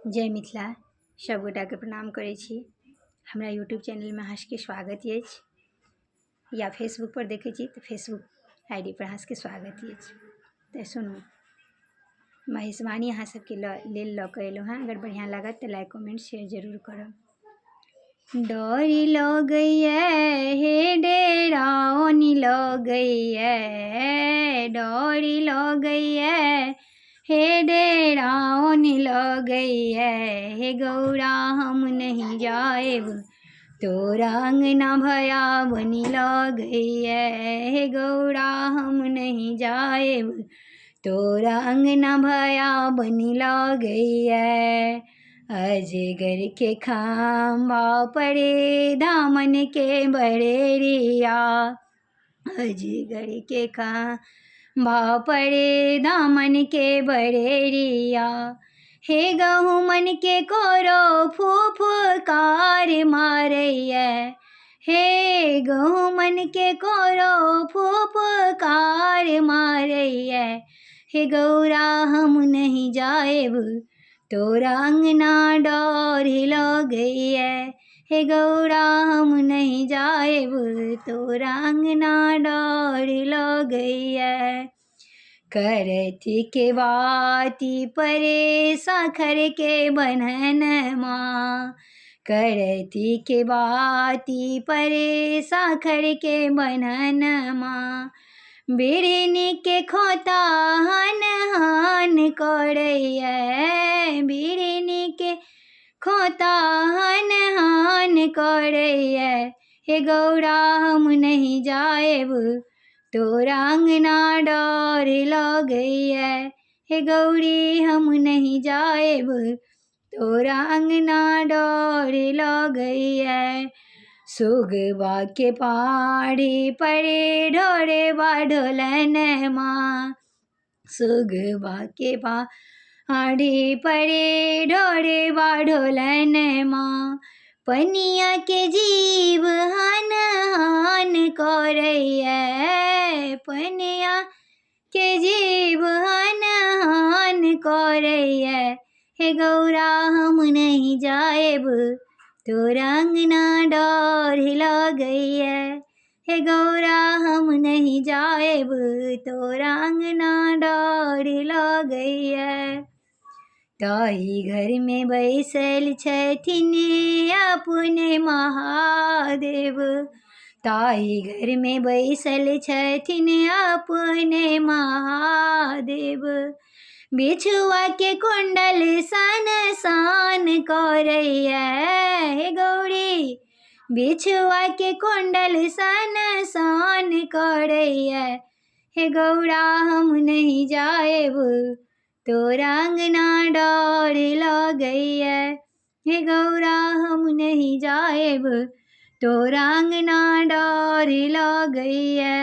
जय मिथिला। सब गोटाके प्रणाम करै छी। हमरा यूट्यूब चैनलमे अहाँके स्वागत अछि, या फेसबुक पर देखै छी तऽ फेसबुक आईडी पर अहाँके स्वागत अछि। तऽ सुनू, महेशवाणी अहाँ सबके लेल लऽ कऽ एलहुँ हँ। अगर बढ़िआँ लागत तऽ लाइक कमेंट शेयर जरूर करब। डोरी लगैया हे डेराओनी लगैया, डोरी लगैया हे डेराओनी लगैया, हे गौरा हम नहीं जाएब तोरा अंगना भयावनी लगैया, हे गौरा हम नहीं जाएब तोरा अंगना भयावनी लगैया। अजगर के खाम्बा पड़े दामन के बड़ेरिया, अजगर के खाम्बा पड़े दामन के बड़ेरिया, हे गहुमन के कोरो फुफकार मारैया, हे गहुमन के कोरो फुफकार मारैया, हे गौरा हम नहीं जाएब तोरा अंगना डोरी लगैया, हे गौरा हम नहीं जाएब तोरा अंगना डोरी लगैया। करथी के बाती परे साखर के बन्हन माँ, करथी के बाती परे साखर के बन्हन माँ, बिरनी के खोता हन हन करैया, बिरनी के खोता हन हन करैया, हे गौरा हम नहीं जाएब तोरा अंगना डोरी लगैया, हे गौरी हम नहीं जाएब तोरा अंगना डोरी लगैया। सुगबा के पाड़ी पड़े ढोरे बाढोलन माँ, सुगबा के पाड़ी पड़े ढोरे बाढोलन माँ, पनिया के जीव हन हन करैया, पनिया के जीव हन हन करैया, हे गौरा हम नहीं जाएब तोरा अंगना डोरी लगैया, हे गौरा हम नहीं जाएब तोरा अंगना डोरी लगैया। ताही घर में बैसल छथिन अपने महादेव, ताही घर में बैसल छथिन अपने महादेव, बिछुआ के कुंडल सन सान करैया, हे गौरी बिछुआ के कुंडल सन सान करैया, हे गौरा हम नहीं जाएब तोरा अंगना डोरी लगैया, हे गौरा हम नहीं जाएब तोरा अंगना डोरी लगैया।